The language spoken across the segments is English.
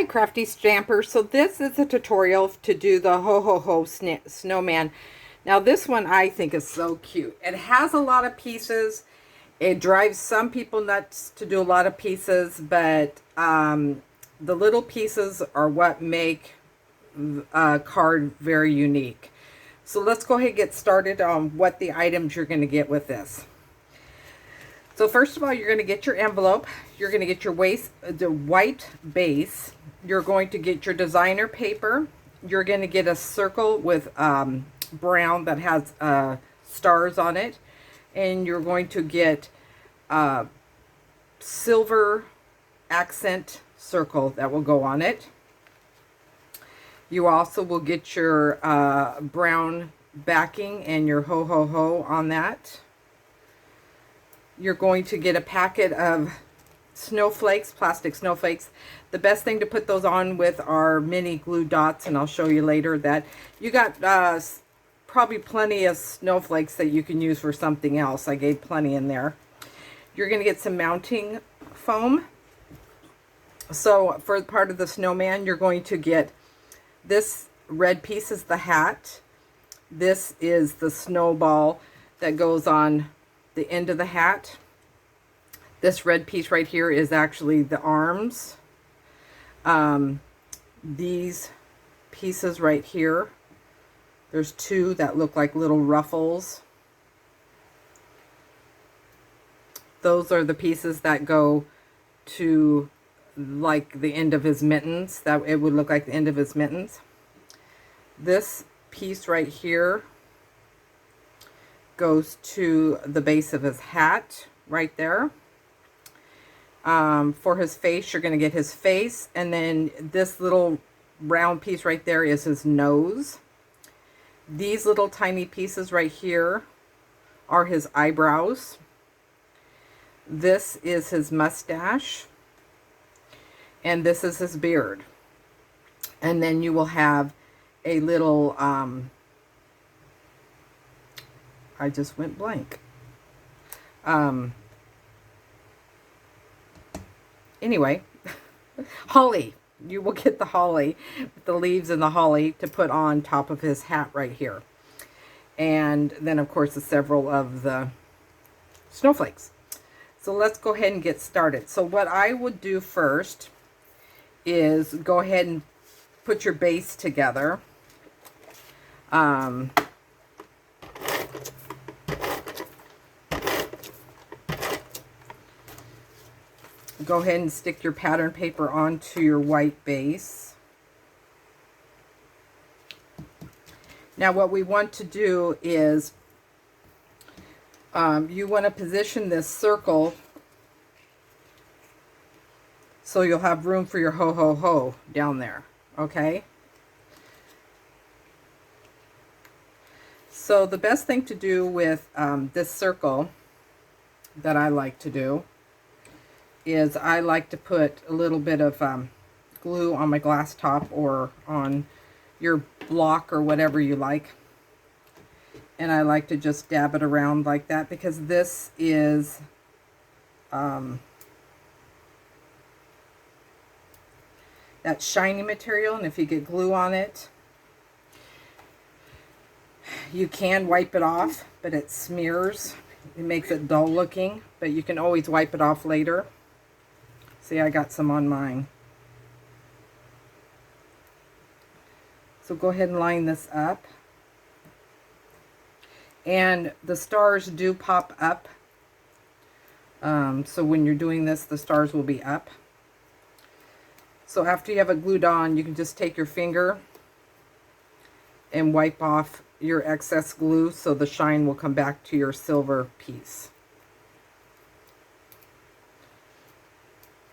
Hi Crafty Stamper. So this is a tutorial to do the Ho Ho Ho snowman. Now this one I think is so cute. It has a lot of pieces. It drives some people nuts to do a lot of pieces, but the little pieces are what make a card very unique. So let's go ahead and get started on what the items you're going to get with this. So first of all, you're going to get your envelope. You're going to get your the white base. You're going to get your designer paper. You're going to get a circle with brown that has stars on it. And you're going to get a silver accent circle that will go on it. You also will get your brown backing and your ho ho ho on that. You're going to get a packet of snowflakes, plastic snowflakes. The best thing to put those on with are mini glue dots, and I'll show you later that you got probably plenty of snowflakes that you can use for something else. I gave plenty in there. You're going to get some mounting foam. So for part of the snowman, you're going to get this red piece is the hat. This is the snowball that goes on the end of the hat. This red piece right here is actually the arms. These pieces right here, there's two that look like little ruffles. Those are the pieces that go to like the end of his mittens. That it would look like the end of his mittens. This piece right here goes to the base of his hat right there. For his face, you're going to get his face, and then this little round piece right there is his nose. These little tiny pieces right here are his eyebrows. This is his mustache, and this is his beard. And then you will have a little I just went blank. Anyway, holly. You will get the holly, with the leaves and the holly to put on top of his hat right here. And then, of course, the several of the snowflakes. So let's go ahead and get started. So what I would do first is go ahead and put your base together. Go ahead and stick your pattern paper onto your white base. Now what we want to do is you want to position this circle so you'll have room for your ho ho ho down there, okay? So the best thing to do with this circle that I like to do is I like to put a little bit of glue on my glass top or on your block or whatever you like. And I like to just dab it around like that because this is that shiny material, and if you get glue on it, you can wipe it off, but it smears. It makes it dull looking, but you can always wipe it off later. See, I got some on mine. So go ahead and line this up. And the stars do pop up. So when you're doing this, the stars will be up. So after you have it glued on, you can just take your finger and wipe off your excess glue so the shine will come back to your silver piece.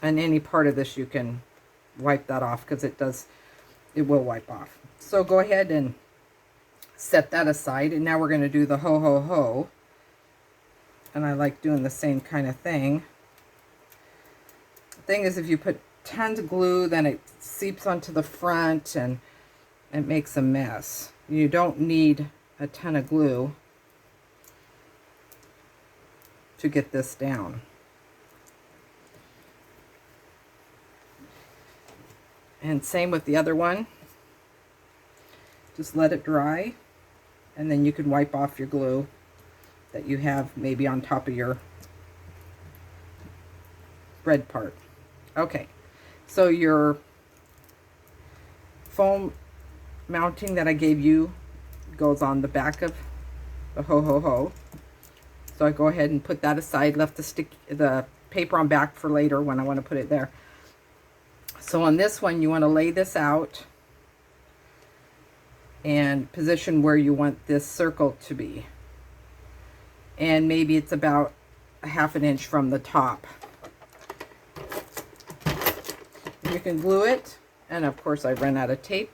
And any part of this you can wipe that off because it will wipe off. So go ahead and set that aside. And now we're going to do the ho ho ho. And I like doing the same kind of thing. The thing is, if you put tons of glue, then it seeps onto the front and it makes a mess. You don't need a ton of glue to get this down. And same with the other one. Just let it dry, and then you can wipe off your glue that you have maybe on top of your bread part. Okay, so your foam mounting that I gave you goes on the back of the ho-ho-ho. So I go ahead and put that aside, left the paper on back for later when I want to put it there. So on this one, you want to lay this out and position where you want this circle to be. And maybe it's about a ½ inch from the top. You can glue it, and of course I ran out of tape.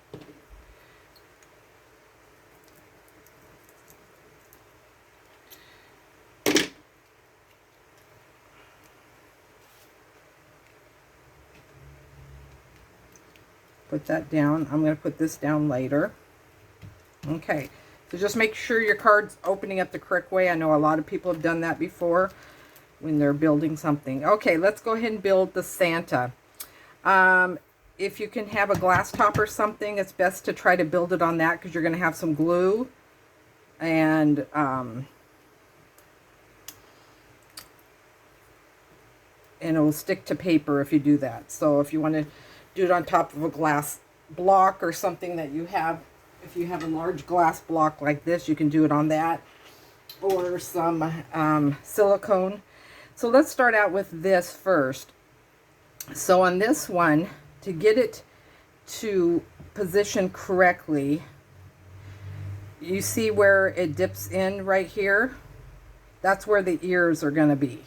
Put that down. I'm going to put this down later. Okay, so just make sure your card's opening up the correct way. I know a lot of people have done that before when they're building something. Okay, let's go ahead and build the Santa. If you can have a glass top or something, it's best to try to build it on that because you're going to have some glue and it will stick to paper if you do that. So if you want to do it on top of a glass block or something that you have, if you have a large glass block like this, you can do it on that, or some silicone. So let's start out with this first. So on this one, to get it to position correctly, you see where it dips in right here? That's where the ears are going to be.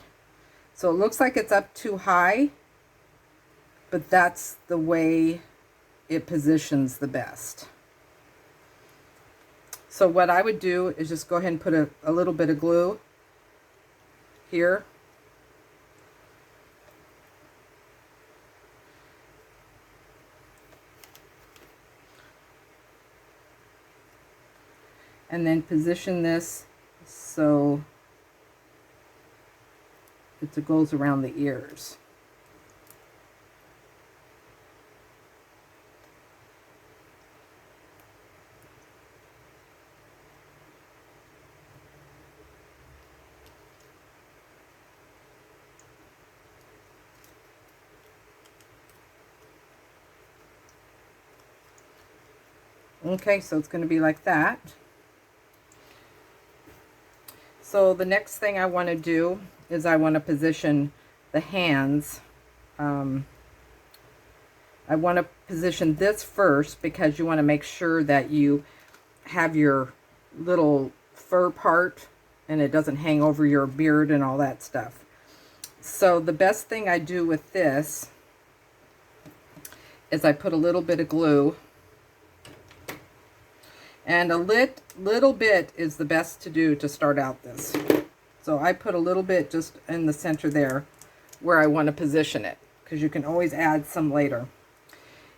So it looks like it's up too high, but that's the way it positions the best. So what I would do is just go ahead and put a little bit of glue here. And then position this so it goes around the ears. Okay, so it's going to be like that. So the next thing I want to do is I want to position the hands. I want to position this first because you want to make sure that you have your little fur part and it doesn't hang over your beard and all that stuff. So the best thing I do with this is I put a little bit of glue. And a little bit is the best to do to start out this. So I put a little bit just in the center there where I want to position it, because you can always add some later.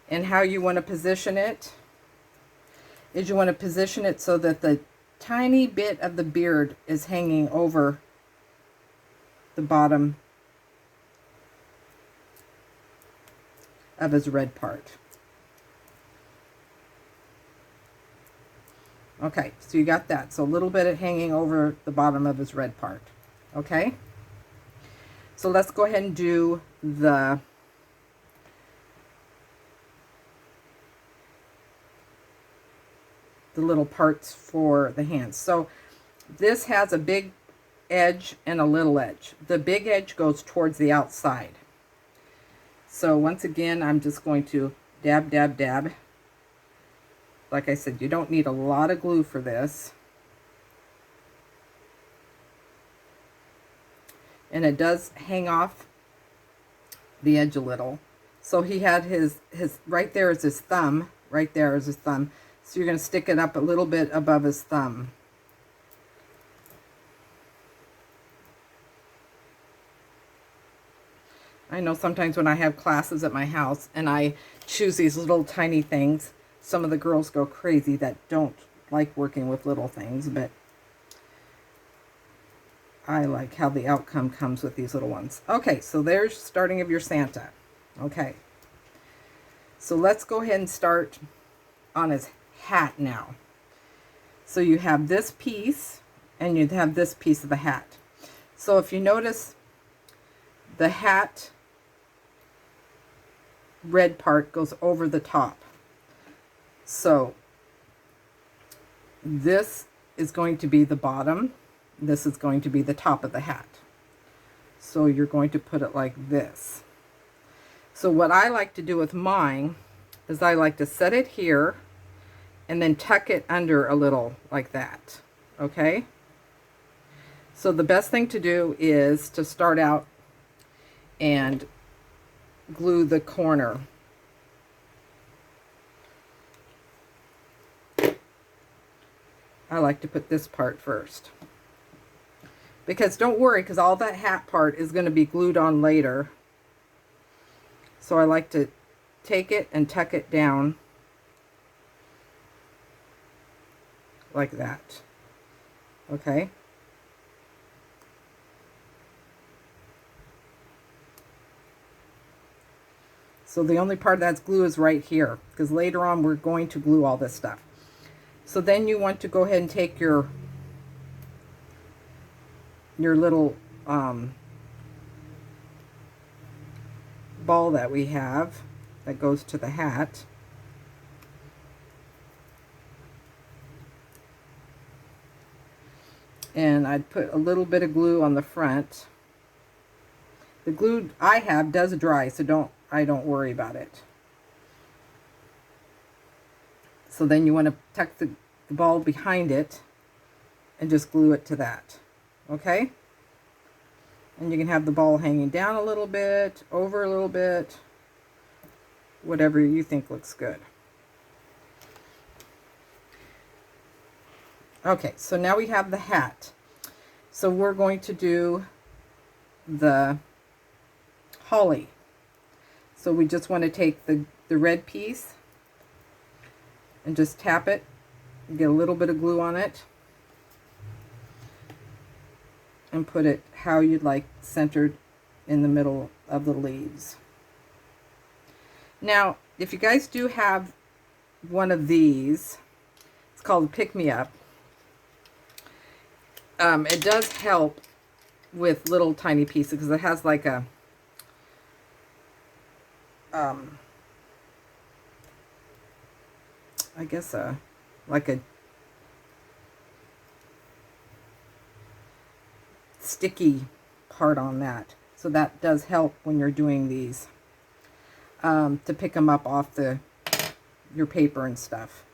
And how you want to position it is you want to position it so that the tiny bit of the beard is hanging over the bottom of his red part. Okay, so you got that. So a little bit of hanging over the bottom of his red part. Okay? So let's go ahead and do the little parts for the hands. So this has a big edge and a little edge. The big edge goes towards the outside. So once again, I'm just going to dab, dab, dab. Like I said, you don't need a lot of glue for this. And it does hang off the edge a little. So he had his right there is his thumb. Right there is his thumb. So you're going to stick it up a little bit above his thumb. I know sometimes when I have classes at my house and I choose these little tiny things, some of the girls go crazy that don't like working with little things, but I like how the outcome comes with these little ones. Okay, so there's starting of your Santa. Okay. So let's go ahead and start on his hat now. So you have this piece and you have this piece of the hat. So if you notice, the hat red part goes over the top. So this is going to be the bottom. This is going to be the top of the hat. So you're going to put it like this. So what I like to do with mine is I like to set it here and then tuck it under a little like that. Okay? So the best thing to do is to start out and glue the corner. I like to put this part first. Because don't worry, because all that hat part is going to be glued on later. So I like to take it and tuck it down like that. Okay? So the only part that's glue is right here, because later on we're going to glue all this stuff. So then you want to go ahead and take your little ball that we have that goes to the hat. And I'd put a little bit of glue on the front. The glue I have does dry, so I don't worry about it. So then you want to tuck the ball behind it and just glue it to that. Okay? And you can have the ball hanging down a little bit, over a little bit, whatever you think looks good. Okay, so now we have the hat. So we're going to do the holly. So we just want to take the red piece and just tap it, get a little bit of glue on it, and put it how you'd like, centered in the middle of the leaves. Now, if you guys do have one of these, it's called a pick-me-up. It does help with little tiny pieces because it has like a I guess like a sticky part on that. So that does help when you're doing these, to pick them up off your paper and stuff.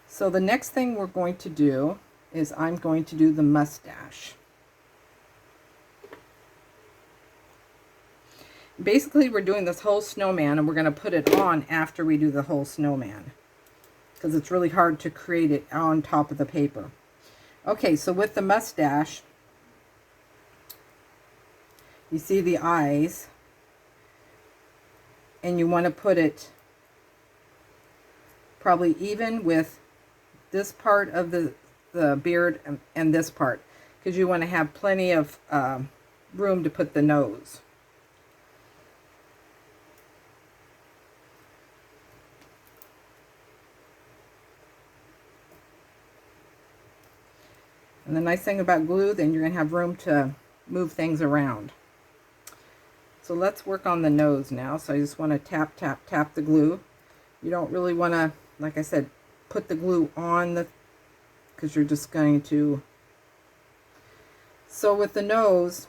So the next thing we're going to do is I'm going to do the mustache. Basically, we're doing this whole snowman, and we're going to put it on after we do the whole snowman, because it's really hard to create it on top of the paper. Okay, so with the mustache, you see the eyes, and you want to put it probably even with this part of the beard and this part, because you want to have plenty of room to put the nose. And the nice thing about glue, then you're going to have room to move things around. So let's work on the nose now. So I just want to tap, tap, tap the glue. You don't really want to, like I said, put the glue on because you're just going to. So with the nose,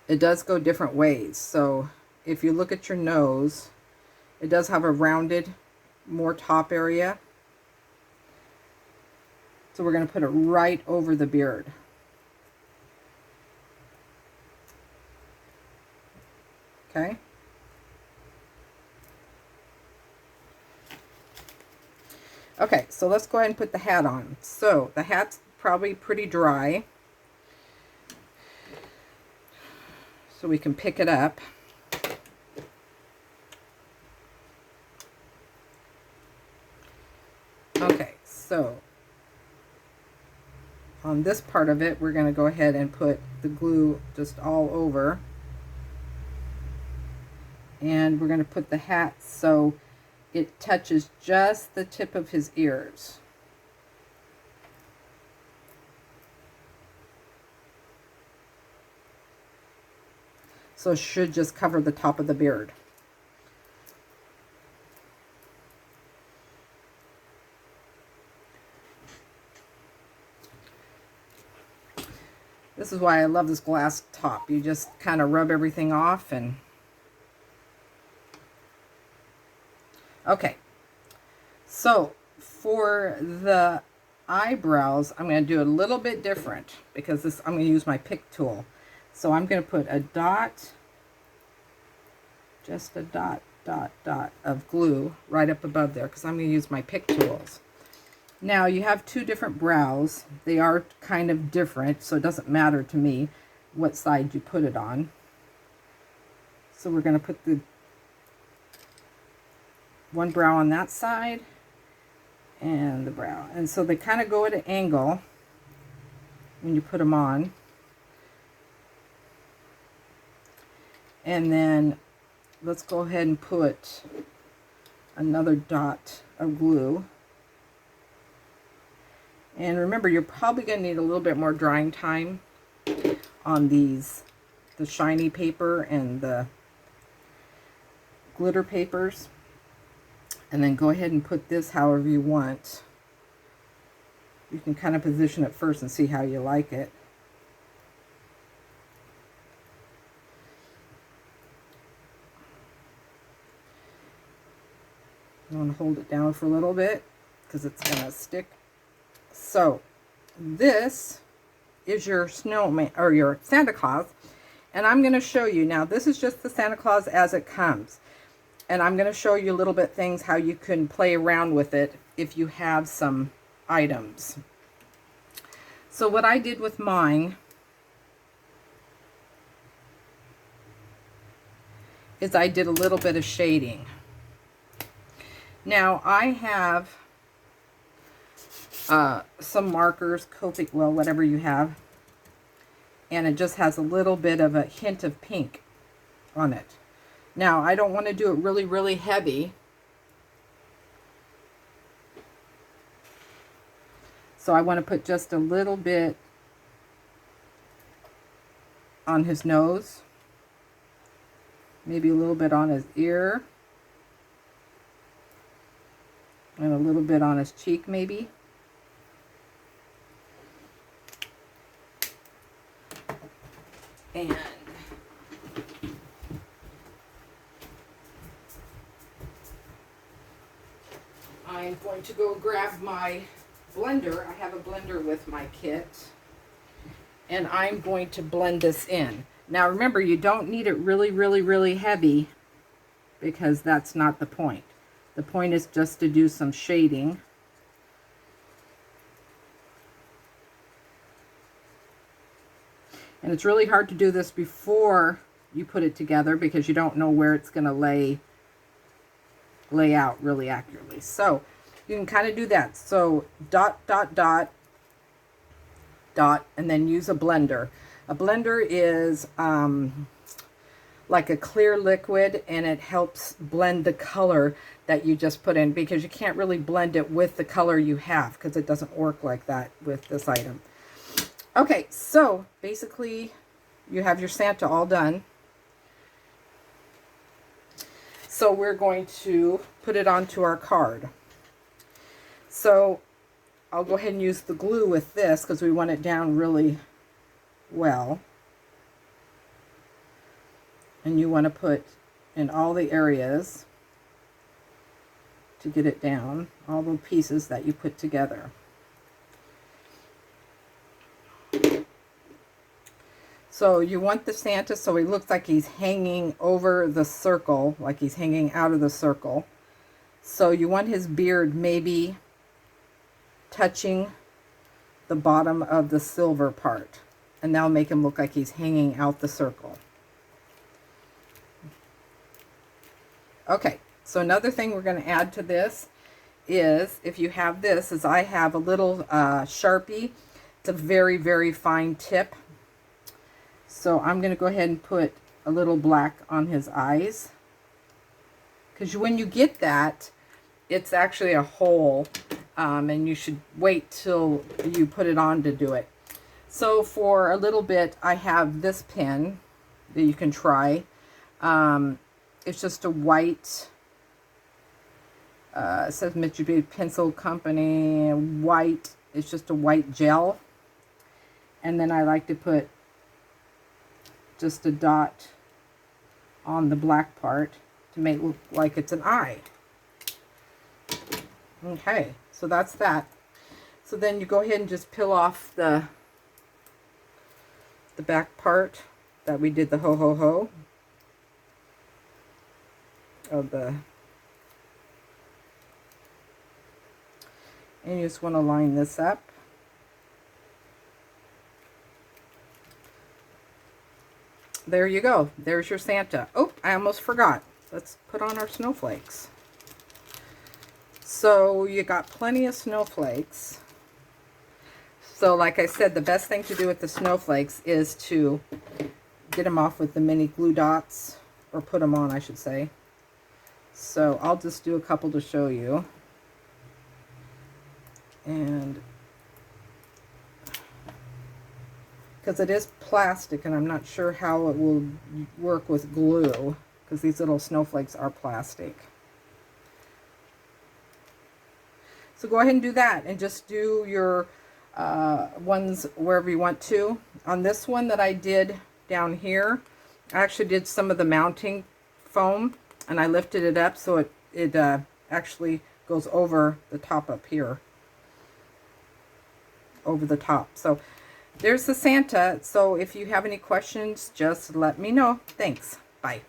it does go different ways. So if you look at your nose, it does have a rounded, more top area. So we're going to put it right over the beard. Okay. Okay, so let's go ahead and put the hat on. So the hat's probably pretty dry, so we can pick it up. Okay, so on this part of it, we're going to go ahead and put the glue just all over. And we're going to put the hat so it touches just the tip of his ears. So it should just cover the top of the beard. This is why I love this glass top. You just kind of rub everything off and... Okay. So for the eyebrows, I'm going to do a little bit different because this, I'm going to use my pick tool. So I'm going to put a dot, just a dot, dot of glue right up above there because I'm going to use my pick tools. Now you have two different brows. They are kind of different, so it doesn't matter to me what side you put it on. So we're going to put the one brow on that side and the brow. And so they kind of go at an angle when you put them on. And then let's go ahead and put another dot of glue. And remember, you're probably going to need a little bit more drying time on these, the shiny paper and the glitter papers. And then go ahead and put this however you want. You can kind of position it first and see how you like it. You want to hold it down for a little bit because it's going to stick. So this is your snowman or your Santa Claus, and I'm going to show you now. This is just the Santa Claus as it comes, and I'm going to show you a little bit things how you can play around with it if you have some items. So what I did with mine is I did a little bit of shading. Now I have some markers, Copic, well, whatever you have, and it just has a little bit of a hint of pink on it. Now I don't want to do it really, really heavy, so I want to put just a little bit on his nose, maybe a little bit on his ear, and a little bit on his cheek maybe. And I'm going to go grab my blender. I have a blender with my kit. And I'm going to blend this in. Now remember, you don't need it really, really, really heavy because that's not the point. The point is just to do some shading. And it's really hard to do this before you put it together because you don't know where it's going to lay out really accurately. So you can kind of do that. So dot, dot, dot, dot, and then use a blender. A blender is like a clear liquid, and it helps blend the color that you just put in because you can't really blend it with the color you have because it doesn't work like that with this item. Okay, so basically you have your Santa all done. So we're going to put it onto our card. So I'll go ahead and use the glue with this because we want it down really well. And you want to put in all the areas to get it down, all the pieces that you put together. So you want the Santa so he looks like he's hanging over the circle, like he's hanging out of the circle. So you want his beard maybe touching the bottom of the silver part. And that'll make him look like he's hanging out the circle. Okay, so another thing we're going to add to this is, if you have this, is I have a little Sharpie. It's a very, very fine tip. So I'm going to go ahead and put a little black on his eyes. because when you get that, it's actually a hole, and you should wait till you put it on to do it. So for a little bit, I have this pin that you can try. It's just a white, it says Mitsubishi Pencil Company, white. It's just a white gel. And then I like to put just a dot on the black part to make it look like it's an eye. Okay, so that's that. So then you go ahead and just peel off the back part that we did the ho-ho-ho of the, and you just want to line this up. There you go. There's your Santa. Oh, I almost forgot. Let's put on our snowflakes. So you got plenty of snowflakes. So like I said, the best thing to do with the snowflakes is to get them off with the mini glue dots, or put them on, I should say. So I'll just do a couple to show you. And because it is plastic, and I'm not sure how it will work with glue, because these little snowflakes are plastic. So go ahead and do that, and just do your ones wherever you want to. On this one that I did down here, I actually did some of the mounting foam, and I lifted it up so it actually goes over the top up here. Over the top. So there's the Santa. So if you have any questions, just let me know. Thanks. Bye.